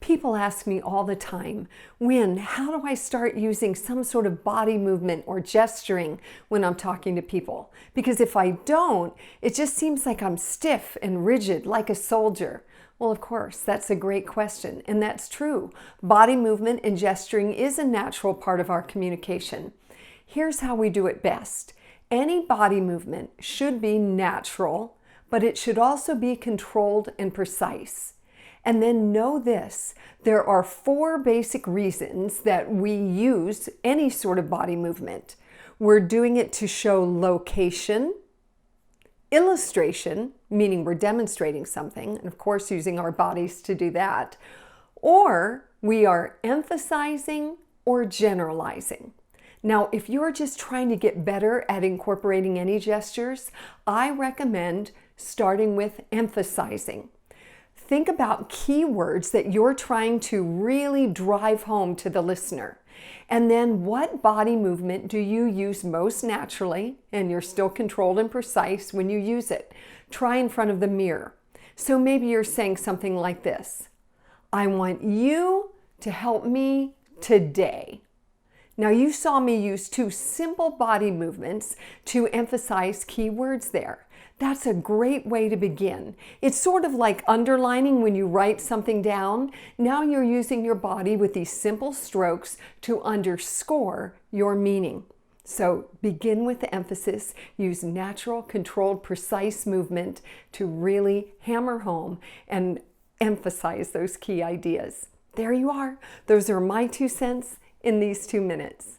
People ask me all the time, how do I start using some sort of body movement or gesturing when I'm talking to people? Because if I don't, it just seems like I'm stiff and rigid, like a soldier. Well, of course, that's a great question, and that's true. Body movement and gesturing is a natural part of our communication. Here's how we do it best. Any body movement should be natural, but it should also be controlled and precise. And then know this, there are 4 basic reasons that we use any sort of body movement. We're doing it to show location, illustration, meaning we're demonstrating something, and of course using our bodies to do that, or we are emphasizing or generalizing. Now, if you're just trying to get better at incorporating any gestures, I recommend starting with emphasizing. Think about keywords that you're trying to really drive home to the listener. And then what body movement do you use most naturally, and you're still controlled and precise when you use it? Try in front of the mirror. So maybe you're saying something like this: I want you to help me today. Now you saw me use 2 simple body movements to emphasize keywords there. That's a great way to begin. It's sort of like underlining when you write something down. Now you're using your body with these simple strokes to underscore your meaning. So begin with the emphasis, use natural, controlled, precise movement to really hammer home and emphasize those key ideas. There you are. Those are my 2 cents in these 2 minutes.